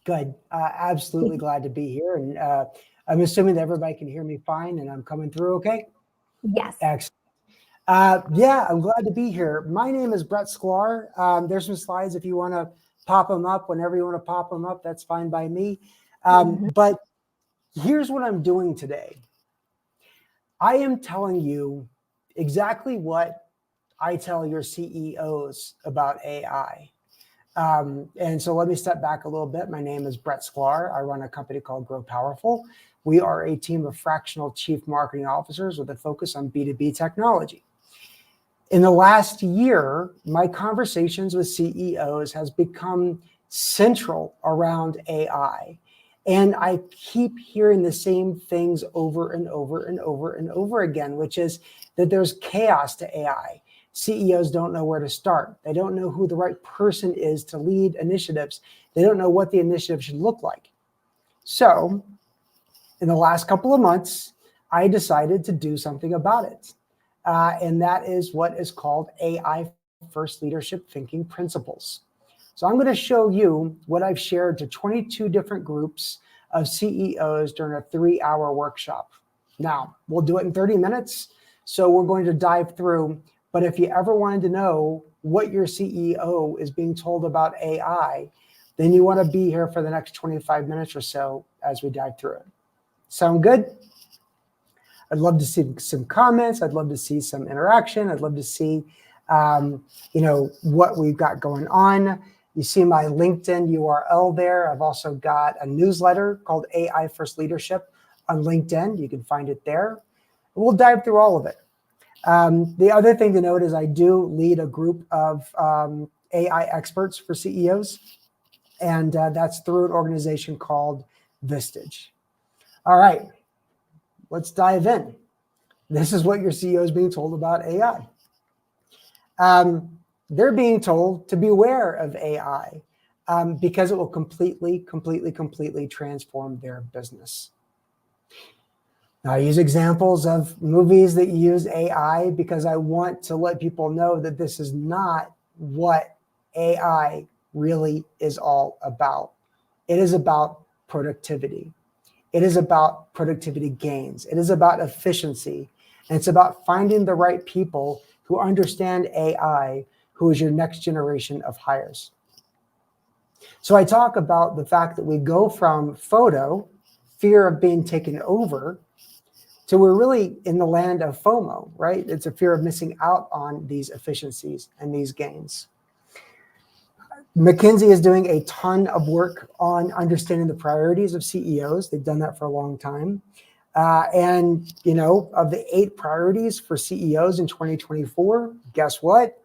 Good. Absolutely glad to be here. And I'm assuming that everybody can hear me fine and I'm coming through okay? Yes. Excellent. Yeah, I'm glad to be here. My name is Brett SCHKLAR. There's some slides if you want to pop them up. Whenever you want to pop them up, that's fine by me. But here's what I'm doing today. I am telling you exactly what I tell your CEOs about AI. And so let me step back a little bit. My name is Brett SCHKLAR. I run a company called Grow Powerful. We are a team of fractional chief marketing officers with a focus on B2B technology. In the last year, my conversations with CEOs has become central around AI. And I keep hearing the same things over and over and over and over again, which is that there's chaos to AI. CEOs don't know where to start. They don't know who the right person is to lead initiatives. They don't know what the initiative should look like. So in the last couple of months, I decided to do something about it. And that is what is called AI First Leadership Thinking Principles. So I'm going to show you what I've shared to 22 different groups of CEOs during a 3-hour workshop. Now, we'll do it in 30 minutes. So we're going to dive through. But if you ever wanted to know what your CEO is being told about AI, then you want to be here for the next 25 minutes or so as we dive through it. Sound good? I'd love to see some comments. I'd love to see some interaction. I'd love to see, what we've got going on. You see my LinkedIn URL there. I've also got a newsletter called AI First Leadership on LinkedIn. You can find it there. We'll dive through all of it. The other thing to note is I do lead a group of AI experts for CEOs, and that's through an organization called Vistage. All right, let's dive in. This is what your CEO is being told about AI. They're being told to beware of AI because it will completely transform their business. Now, I use examples of movies that use AI because I want to let people know that this is not what AI really is all about. It is about productivity. It is about productivity gains. It is about efficiency. And it's about finding the right people who understand AI, who is your next generation of hires. So I talk about the fact that we go from photo, fear of being taken over, so we're really in the land of FOMO, right? It's a fear of missing out on these efficiencies and these gains. McKinsey is doing a ton of work on understanding the priorities of CEOs. They've done that for a long time. And of the 8 priorities for CEOs in 2024, guess what?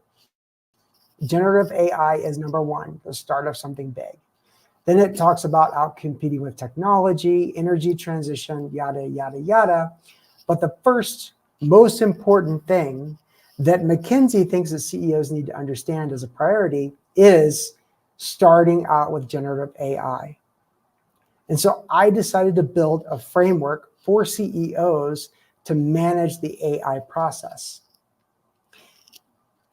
Generative AI is number 1, the start of something big. Then it talks about outcompeting with technology, energy transition, yada, yada, yada. But the first most important thing that McKinsey thinks that CEOs need to understand as a priority is starting out with generative AI. And so I decided to build a framework for CEOs to manage the AI process.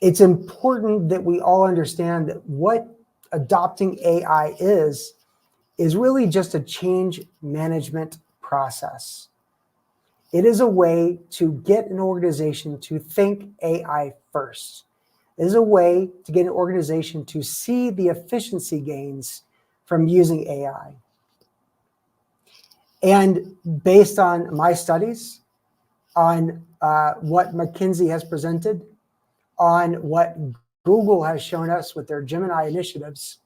It's important that we all understand that what adopting AI is really just a change management process. It is a way to get an organization to think AI first. It is a way to get an organization to see the efficiency gains from using AI. And based on my studies, on what McKinsey has presented, on what Google has shown us with their Gemini initiatives,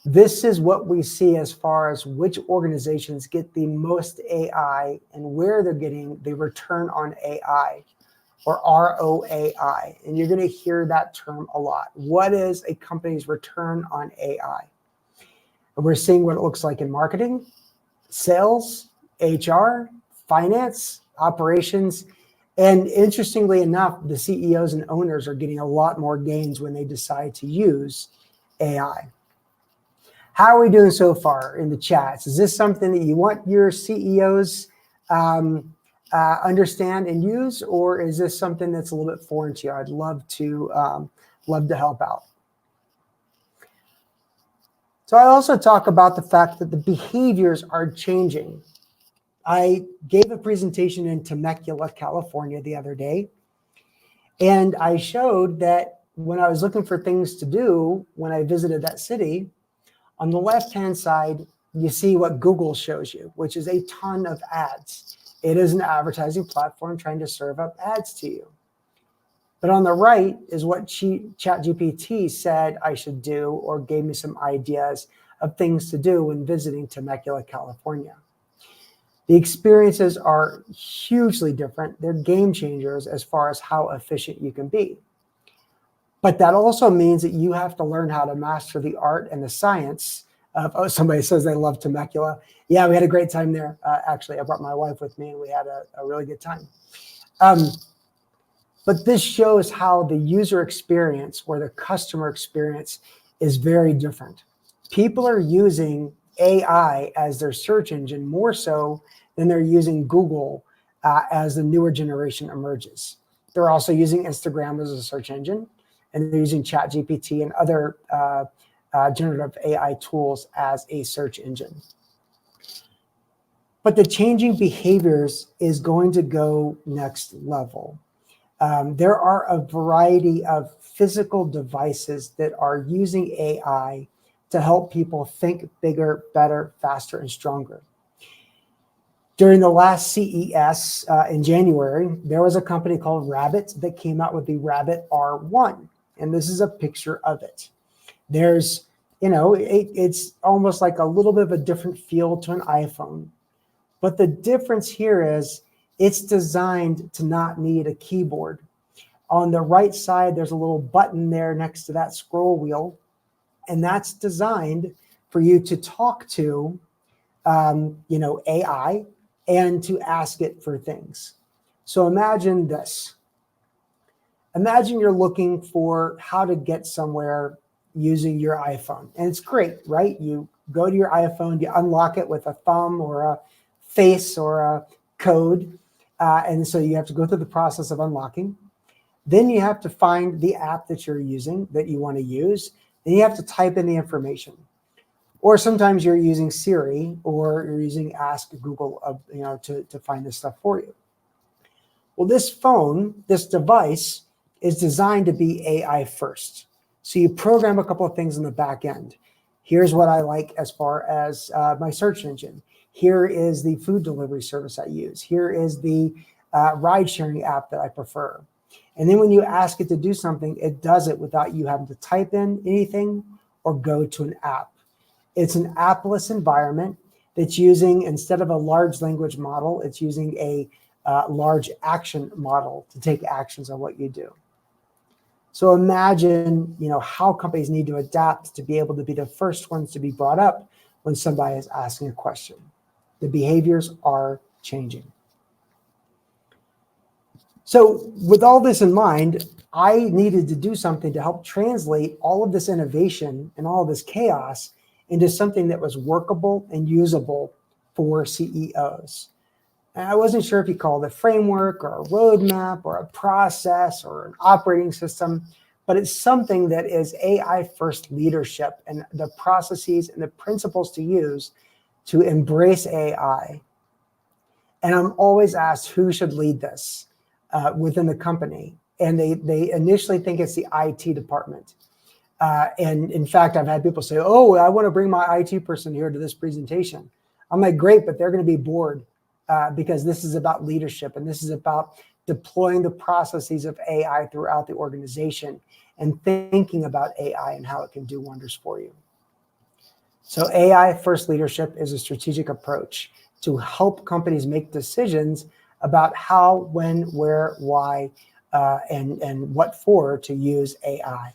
this is what we see as far as which organizations get the most AI and where they're getting the return on AI, or RoAI. And you're going to hear that term a lot. What is a company's return on AI? And we're seeing what it looks like in marketing, sales, HR, finance, operations. And interestingly enough, the CEOs and owners are getting a lot more gains when they decide to use AI. How are we doing so far in the chats? Is this something that you want your CEOs understand and use, or is this something that's a little bit foreign to you? I'd love to help out. So I also talk about the fact that the behaviors are changing. I gave a presentation in Temecula, California the other day, and I showed that when I was looking for things to do when I visited that city, on the left-hand side, you see what Google shows you, which is a ton of ads. It is an advertising platform trying to serve up ads to you. But on the right is what ChatGPT said I should do, or gave me some ideas of things to do when visiting Temecula, California. The experiences are hugely different. They're game changers as far as how efficient you can be. But that also means that you have to learn how to master the art and the science of, oh, somebody says they love Temecula. Yeah, we had a great time there. Actually, I brought my wife with me and we had a really good time. But this shows how the user experience or the customer experience is very different. People are using AI as their search engine more so than they're using Google as the newer generation emerges. They're also using Instagram as a search engine, and they're using ChatGPT and other generative AI tools as a search engine. But the changing behaviors is going to go next level. There are a variety of physical devices that are using AI to help people think bigger, better, faster, and stronger. During the last CES in January, there was a company called Rabbit that came out with the Rabbit R1, and this is a picture of it. There's, it's almost like a little bit of a different feel to an iPhone, but the difference here is it's designed to not need a keyboard. On the right side, there's a little button there next to that scroll wheel, and that's designed for you to talk to, AI and to ask it for things. So imagine this. Imagine you're looking for how to get somewhere using your iPhone, and it's great, right? You go to your iPhone, you unlock it with a thumb or a face or a code, and so you have to go through the process of unlocking. Then you have to find the app that you're using that you want to use. Then you have to type in the information. Or sometimes you're using Siri or you're using Ask Google, to find this stuff for you. Well, this phone, this device is designed to be AI first. So you program a couple of things in the back end. Here's what I like as far as my search engine. Here is the food delivery service I use. Here is the ride sharing app that I prefer. And then when you ask it to do something, it does it without you having to type in anything or go to an app. It's an appless environment that's using, instead of a large language model, it's using a large action model to take actions on what you do. So imagine, how companies need to adapt to be able to be the first ones to be brought up when somebody is asking a question. The behaviors are changing. So with all this in mind, I needed to do something to help translate all of this innovation and all of this chaos into something that was workable and usable for CEOs. And I wasn't sure if you call it a framework or a roadmap or a process or an operating system, but it's something that is AI first leadership and the processes and the principles to use to embrace AI. And I'm always asked who should lead this within the company. And they initially think it's the IT department. And in fact, I've had people say, oh, I want to bring my IT person here to this presentation. I'm like, great, but they're going to be bored because this is about leadership and this is about deploying the processes of AI throughout the organization and thinking about AI and how it can do wonders for you. So AI first leadership is a strategic approach to help companies make decisions about how, when, where, why, and what for to use AI.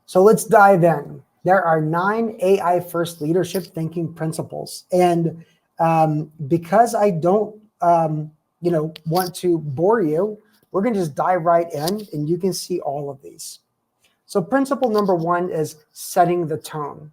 So let's dive in. There are 9 AI first leadership thinking principles. And because I don't want to bore you, we're going to just dive right in and you can see all of these. So principle number 1 is setting the tone.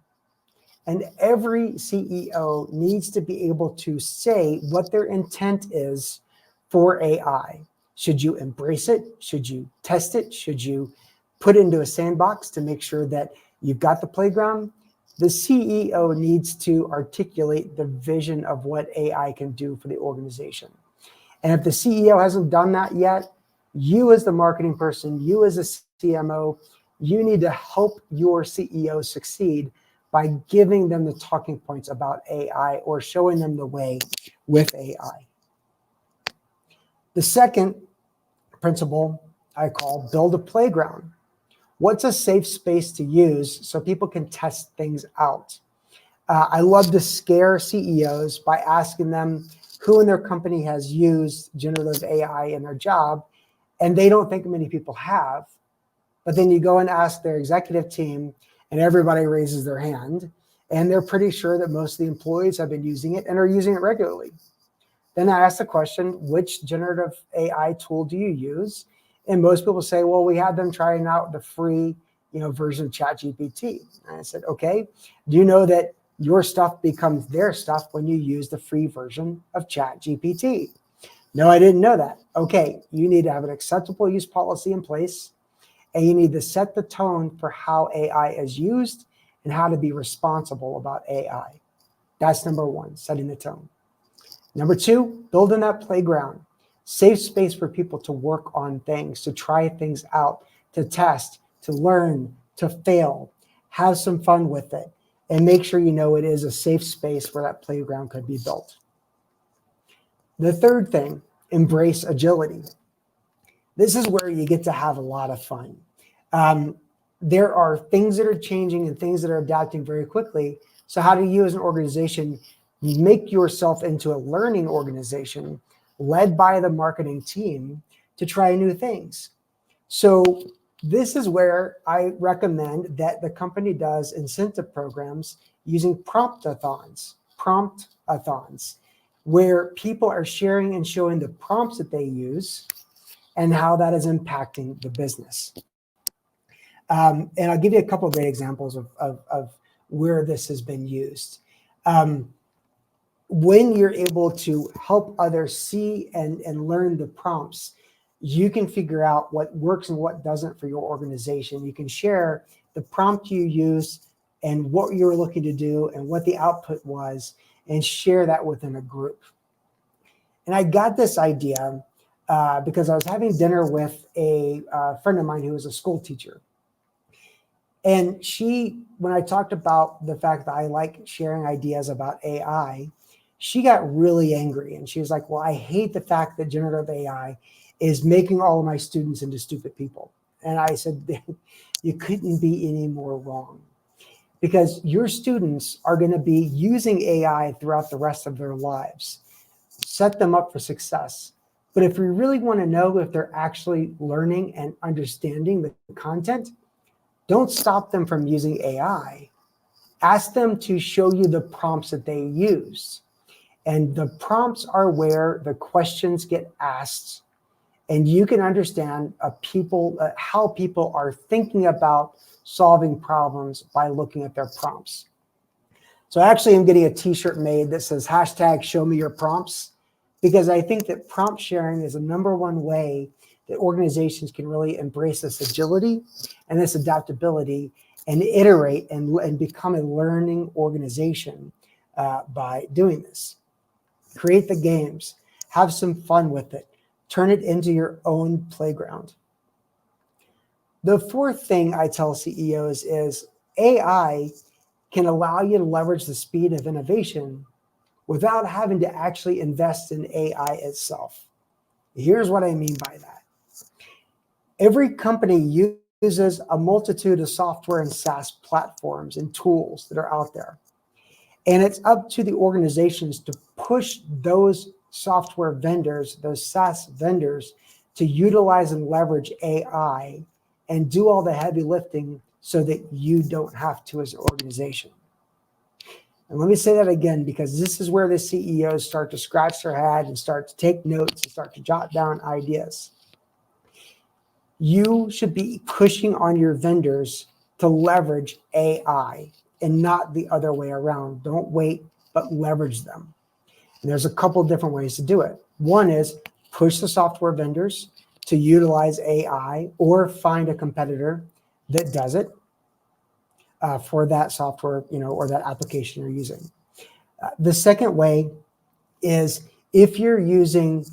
And every CEO needs to be able to say what their intent is for AI. Should you embrace it? Should you test it? Should you put it into a sandbox to make sure that You've got the playground. The CEO needs to articulate the vision of what AI can do for the organization. And if the CEO hasn't done that yet, you as the marketing person, you as a CMO, you need to help your CEO succeed by giving them the talking points about AI or showing them the way with AI. The second principle I call build a playground. What's a safe space to use so people can test things out? I love to scare CEOs by asking them who in their company has used generative AI in their job, and they don't think many people have. But then you go and ask their executive team, and everybody raises their hand, and they're pretty sure that most of the employees have been using it and are using it regularly. Then I ask the question, which generative AI tool do you use? And most people say, well, we had them trying out the free version of ChatGPT. And I said, okay, do you know that your stuff becomes their stuff when you use the free version of ChatGPT? No, I didn't know that. Okay, you need to have an acceptable use policy in place, and you need to set the tone for how AI is used and how to be responsible about AI. That's number one, setting the tone. Number two, building that playground. Safe space for people to work on things, to try things out, to test, to learn, to fail, have some fun with it, and make sure you know it is a safe space where that playground could be built. The third thing, embrace agility. This is where you get to have a lot of fun. There are things that are changing and things that are adapting very quickly. So how do you as an organization make yourself into a learning organization led by the marketing team to try new things? So this is where I recommend that the company does incentive programs using promptathons, where people are sharing and showing the prompts that they use and how that is impacting the business. And I'll give you a couple of great examples of where this has been used. When you're able to help others see and learn the prompts, you can figure out what works and what doesn't for your organization. You can share the prompt you used and what you were looking to do and what the output was, and share that within a group. And I got this idea because I was having dinner with a friend of mine who was a school teacher. And when I talked about the fact that I like sharing ideas about AI, she got really angry. And she was like, well, I hate the fact that generative AI is making all of my students into stupid people. And I said, you couldn't be any more wrong, because your students are going to be using AI throughout the rest of their lives. Set them up for success. But if we really want to know if they're actually learning and understanding the content, don't stop them from using AI. Ask them to show you the prompts that they use. And the prompts are where the questions get asked, and you can understand how people are thinking about solving problems by looking at their prompts. So actually, I'm getting a t-shirt made that says #ShowMeYourPrompts, because I think that prompt sharing is the #1 way that organizations can really embrace this agility and this adaptability and iterate and become a learning organization by doing this. Create the games, have some fun with it, turn it into your own playground. The fourth thing I tell CEOs is AI can allow you to leverage the speed of innovation without having to actually invest in AI itself. Here's what I mean by that. Every company uses a multitude of software and SaaS platforms and tools that are out there. And it's up to the organizations to push those software vendors, those SaaS vendors, to utilize and leverage AI and do all the heavy lifting so that you don't have to as an organization. And let me say that again, because this is where the CEOs start to scratch their head and start to take notes and start to jot down ideas. You should be pushing on your vendors to leverage AI and not the other way around. Don't wait, but leverage them. And there's a couple of different ways to do it. One is push the software vendors to utilize AI or find a competitor that does it. for that software, or that application you're using. The second way is if you're using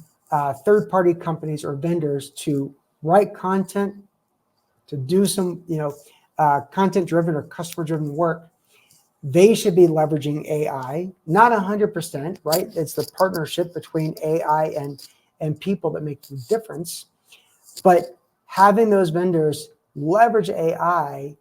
third-party companies or vendors to write content, to do some, content-driven or customer-driven work, they should be leveraging AI, not 100%, right? It's the partnership between AI and people that makes the difference. But having those vendors leverage AI,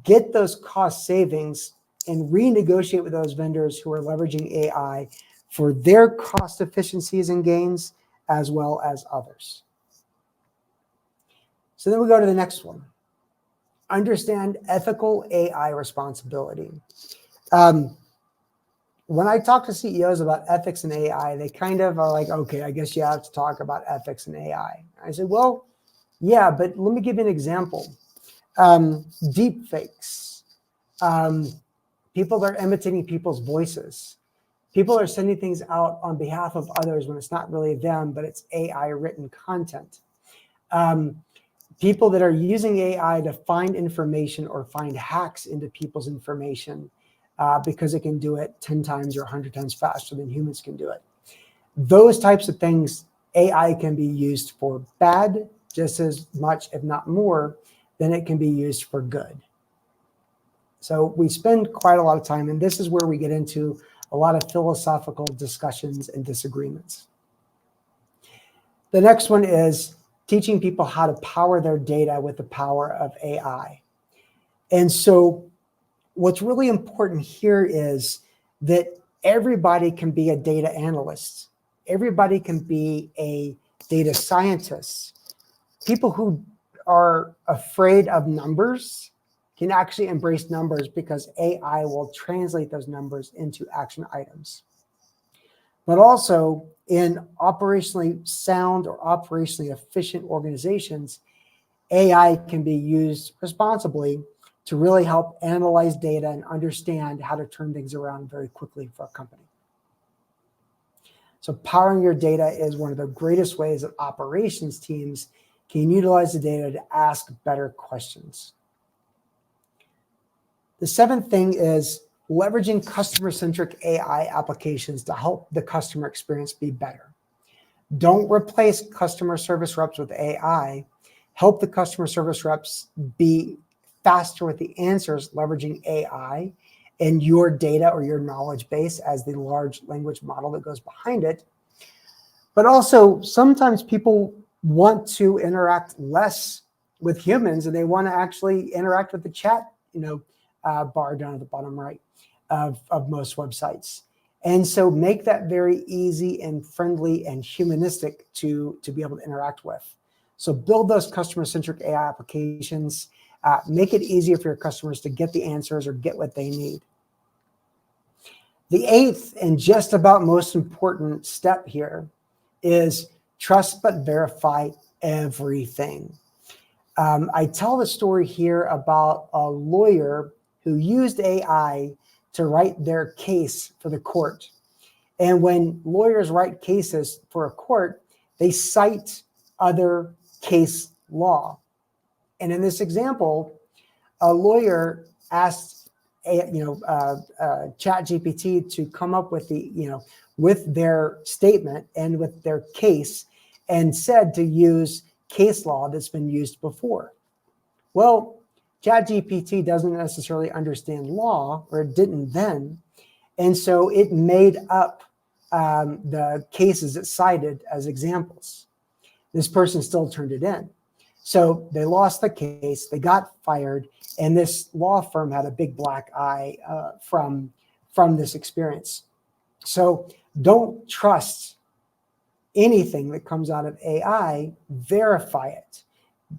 get those cost savings, and renegotiate with those vendors who are leveraging AI for their cost efficiencies and gains, as well as others. So then we go to the next one. Understand ethical AI responsibility. When I talk to CEOs about ethics and AI, they kind of are like, okay, I guess you have to talk about ethics and AI. I said, well, yeah, but let me give you an example. Deep fakes. People are imitating people's voices. People are sending things out on behalf of others when it's not really them, but it's AI written content. People that are using AI to find information or find hacks into people's information because it can do it 10 times or 100 times faster than humans can do it. Those types of things, AI can be used for bad just as much, if not more, than it can be used for good. So we spend quite a lot of time, and this is where we get into a lot of philosophical discussions and disagreements. The next one is teaching people how to power their data with the power of AI. And so what's really important here is that everybody can be a data analyst. Everybody can be a data scientist. People who are afraid of numbers can actually embrace numbers because AI will translate those numbers into action items. But also in operationally sound or operationally efficient organizations, AI can be used responsibly to really help analyze data and understand how to turn things around very quickly for a company. So powering your data is one of the greatest ways that operations teams can utilize the data to ask better questions. The seventh thing is leveraging customer-centric AI applications to help the customer experience be better. Don't replace customer service reps with AI. Help the customer service reps be faster with the answers, leveraging AI and your data or your knowledge base as the large language model that goes behind it. But also, sometimes people want to interact less with humans and they want to actually interact with the chat, bar down at the bottom right of most websites. And so make that very easy and friendly and humanistic to be able to interact with. So build those customer-centric AI applications. Make it easier for your customers to get the answers or get what they need. The eighth and just about most important step here is trust but verify everything. I tell the story here about a lawyer who used AI to write their case for the court. And when lawyers write cases for a court, they cite other case law. And in this example, a lawyer asked ChatGPT to come up with with their statement and with their case, and said to use case law that's been used before. Well, ChatGPT doesn't necessarily understand law, or it didn't then, and so it made up the cases it cited as examples. This person still turned it in. So they lost the case, they got fired, and this law firm had a big black eye from this experience. So don't trust anything that comes out of AI, verify it.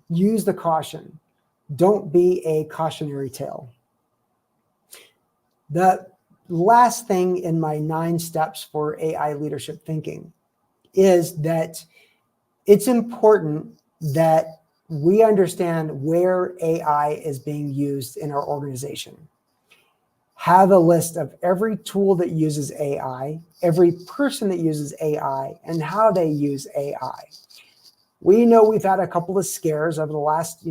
Use the caution. Don't be a cautionary tale. The last thing in my 9 steps for AI leadership thinking is that it's important that we understand where AI is being used in our organization. Have a list of every tool that uses AI, every person that uses AI, and how they use AI. We know we've had a couple of scares over the last,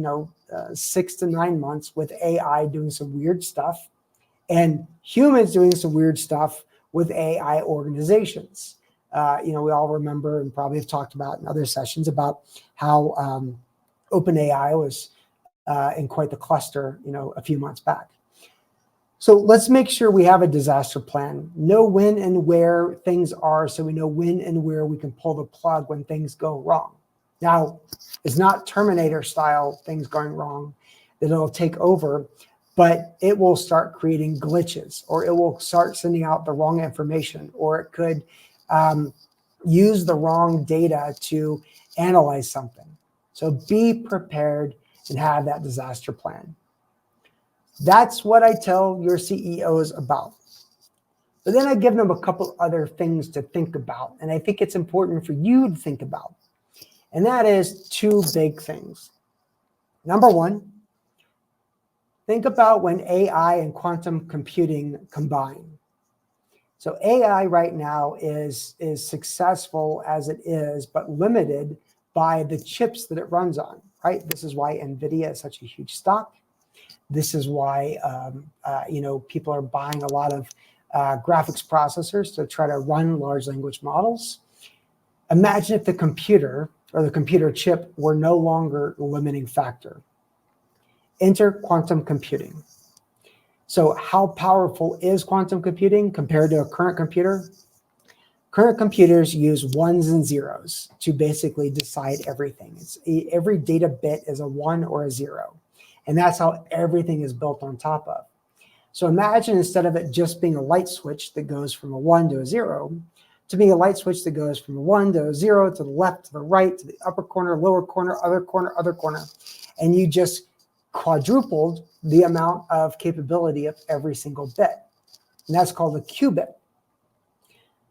6 to 9 months with AI doing some weird stuff and humans doing some weird stuff with AI organizations. We all remember and probably have talked about in other sessions about how OpenAI was in quite the cluster, a few months back. So let's make sure we have a disaster plan, know when and where things are so we know when and where we can pull the plug when things go wrong. Now, it's not Terminator style things going wrong that it'll take over, but it will start creating glitches, or it will start sending out the wrong information, or it could use the wrong data to analyze something. So be prepared and have that disaster plan. That's what I tell your CEOs about. But then I give them a couple other things to think about, and I think it's important for you to think about. And that is 2 big things. Number 1, think about when AI and quantum computing combine. So AI right now is successful as it is, but limited by the chips that it runs on, right? This is why NVIDIA is such a huge stock. This is why people are buying a lot of graphics processors to try to run large language models. Imagine if the computer or the computer chip were no longer the limiting factor. Enter quantum computing. So how powerful is quantum computing compared to a current computer? Current computers use ones and zeros to basically decide everything. Every data bit is a 1 or a 0. And that's how everything is built on top of. So imagine instead of it just being a light switch that goes from a 1 to a 0, to being a light switch that goes from a 1 to a 0, to the left, to the right, to the upper corner, lower corner, other corner, other corner. And you just quadrupled the amount of capability of every single bit. And that's called a qubit.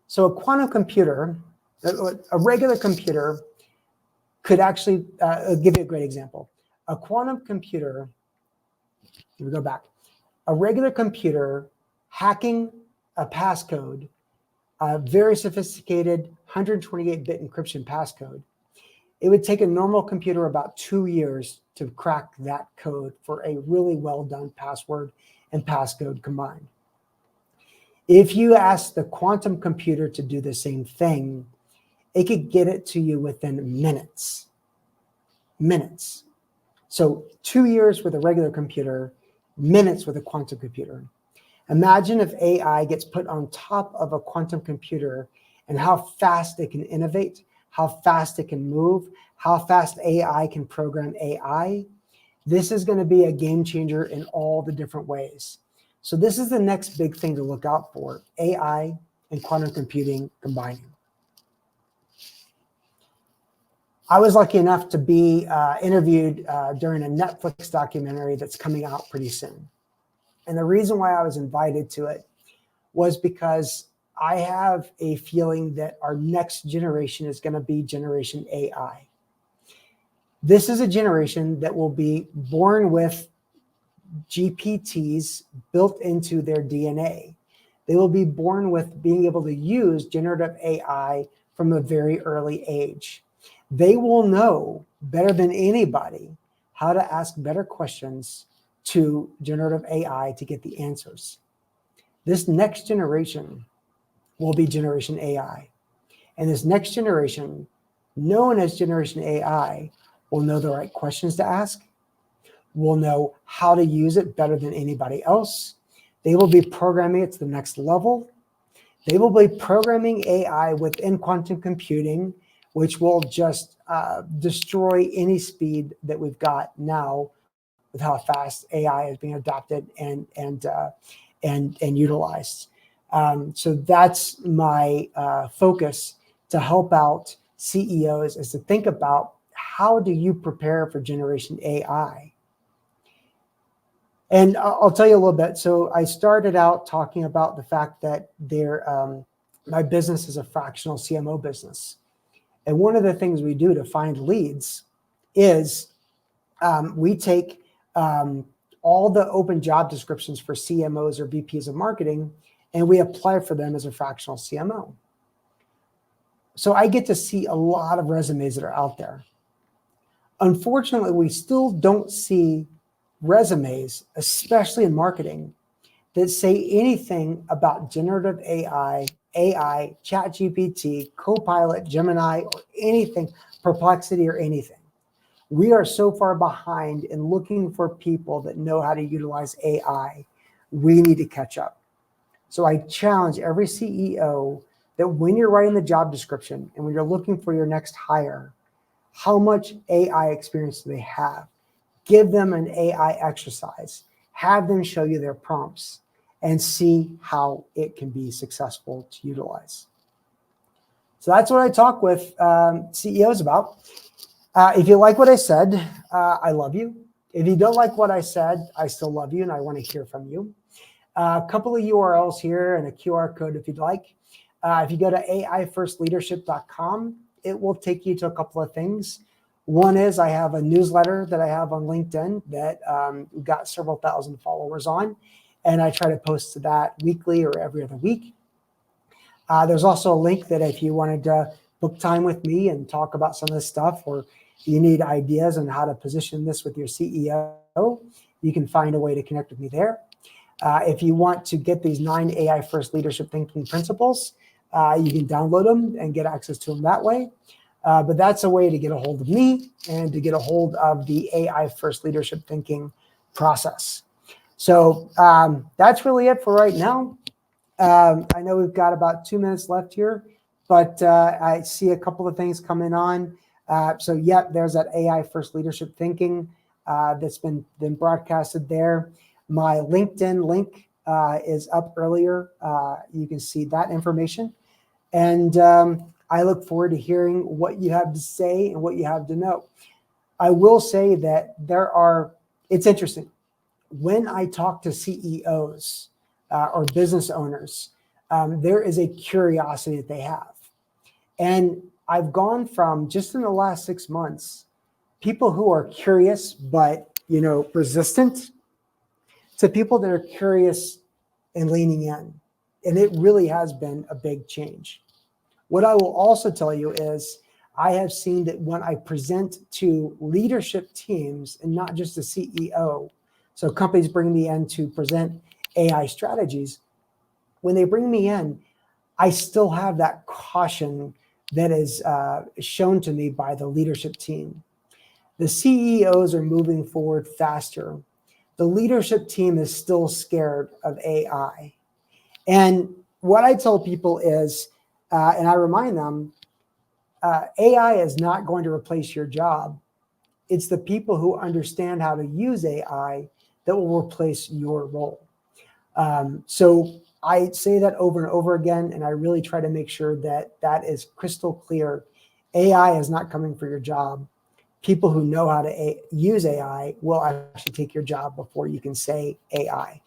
So a quantum computer, a regular computer could actually, I'll give you a great example. A quantum computer, here we go back. A regular computer hacking a passcode, a very sophisticated 128-bit encryption passcode, it would take a normal computer about 2 years to crack that code for a really well done password and passcode combined. If you ask the quantum computer to do the same thing, it could get it to you within minutes. Minutes. So 2 years with a regular computer, minutes with a quantum computer. Imagine if AI gets put on top of a quantum computer and how fast it can innovate, how fast it can move, how fast AI can program AI. This is going to be a game changer in all the different ways. So this is the next big thing to look out for, AI and quantum computing combining. I was lucky enough to be interviewed during a Netflix documentary that's coming out pretty soon. And the reason why I was invited to it was because I have a feeling that our next generation is going to be Generation AI. This is a generation that will be born with GPTs built into their DNA. They will be born with being able to use generative AI from a very early age. They will know better than anybody how to ask better questions to generative AI to get the answers. This next generation will be Generation AI. And this next generation, known as Generation AI, will know the right questions to ask, will know how to use it better than anybody else. They will be programming it to the next level. They will be programming AI within quantum computing, which will just destroy any speed that we've got now with how fast AI is being adopted and utilized. So that's my focus to help out CEOs, is to think about how do you prepare for Generation AI? And I'll tell you a little bit. So I started out talking about the fact that my business is a fractional CMO business. And one of the things we do to find leads is we take all the open job descriptions for CMOs or VPs of marketing, and we apply for them as a fractional CMO. So I get to see a lot of resumes that are out there. Unfortunately, we still don't see resumes, especially in marketing, that say anything about generative AI, ChatGPT, Copilot, Gemini, or anything, Perplexity or anything. We are so far behind in looking for people that know how to utilize AI. We need to catch up. So I challenge every CEO that when you're writing the job description and when you're looking for your next hire, how much AI experience do they have? Give them an AI exercise. Have them show you their prompts and see how it can be successful to utilize. So that's what I talk with CEOs about. If you like what I said, I love you. If you don't like what I said, I still love you and I want to hear from you. A couple of URLs here and a QR code if you'd like. If you go to aifirstleadership.com, it will take you to a couple of things. One is I have a newsletter that I have on LinkedIn that we've got several thousand followers on, and I try to post to that weekly or every other week. There's also a link that if you wanted to book time with me and talk about some of this stuff, or you need ideas on how to position this with your CEO, you can find a way to connect with me there. If you want to get these 9 AI first leadership thinking principles, you can download them and get access to them that way. But that's a way to get a hold of me and to get a hold of the AI first leadership thinking process. So that's really it for right now. I know we've got about 2 minutes left here, but I see a couple of things coming on. So yeah, there's that AI first leadership thinking that's been broadcasted there. My LinkedIn link is up earlier. You can see that information. And I look forward to hearing what you have to say and what you have to know. I will say that it's interesting. When I talk to CEOs or business owners, there is a curiosity that they have. And I've gone from, just in the last 6 months, people who are curious but, resistant, to people that are curious and leaning in. And it really has been a big change. What I will also tell you is I have seen that when I present to leadership teams and not just the CEO, so companies bring me in to present AI strategies, when they bring me in, I still have that caution that is shown to me by the leadership team. The CEOs are moving forward faster. The leadership team is still scared of AI. And what I tell people is, and I remind them, AI is not going to replace your job. It's the people who understand how to use AI that will replace your role. So I say that over and over again, and I really try to make sure that that is crystal clear. AI is not coming for your job. People who know how to use AI will actually take your job before you can say AI.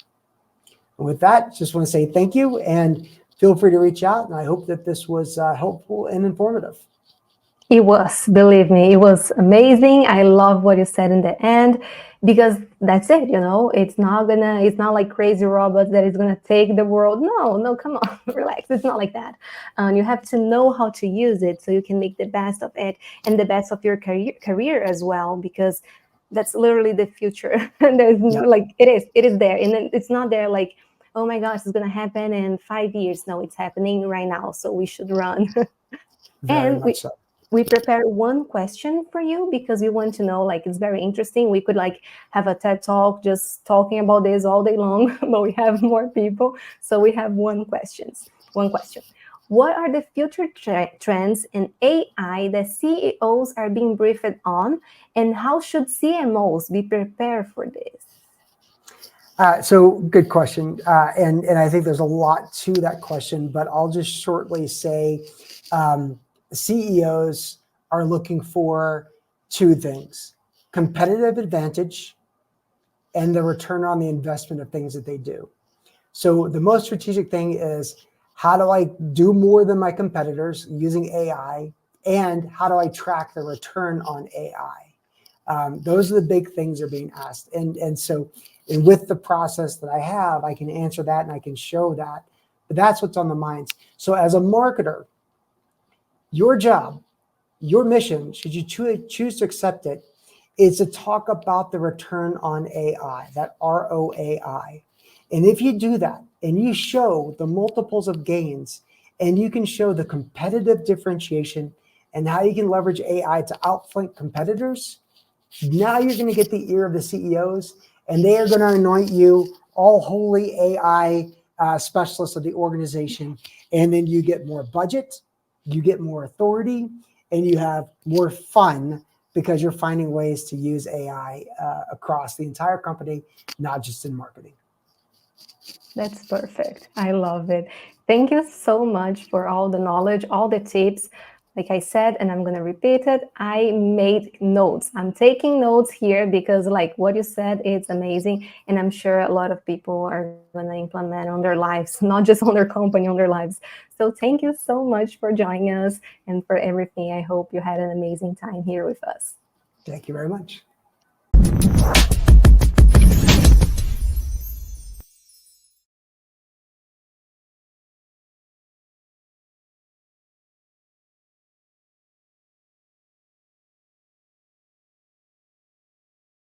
And with that, just want to say thank you and feel free to reach out. And I hope that this was helpful and informative. It was, believe me, it was amazing. I love what you said in the end, because that's it, it's not like crazy robots that is gonna take the world. No, come on, relax. It's not like that. You have to know how to use it so you can make the best of it and the best of your career as well, because that's literally the future. And there's it is there, and then it's not there like, oh my gosh, it's gonna happen in 5 years. No, it's happening right now, so we should run. Very much so. We prepared one question for you because we want to know, it's very interesting. We could have a TED Talk just talking about this all day long, but we have more people. So we have one question. What are the future trends in AI that CEOs are being briefed on, and how should CMOs be prepared for this? So good question. And I think there's a lot to that question, but I'll just shortly say, CEOs are looking for 2 things: competitive advantage and the return on the investment of things that they do. So the most strategic thing is, how do I do more than my competitors using AI, and how do I track the return on AI? Those are the big things that are being asked. And with the process that I have, I can answer that and I can show that. But that's what's on the minds. So as a marketer, your job, your mission, should you choose to accept it, is to talk about the return on AI, that RoAI. And if you do that and you show the multiples of gains and you can show the competitive differentiation and how you can leverage AI to outflank competitors, now you're going to get the ear of the CEOs and they are going to anoint you all holy AI specialists of the organization. And then you get more budget, you get more authority, and you have more fun because you're finding ways to use AI across the entire company, not just in marketing. That's perfect. I love it. Thank you so much for all the knowledge, all the tips. Like I said, and I'm going to repeat it, I made notes. I'm taking notes here because like what you said, it's amazing. And I'm sure a lot of people are going to implement on their lives, not just on their company, on their lives. So thank you so much for joining us and for everything. I hope you had an amazing time here with us. Thank you very much.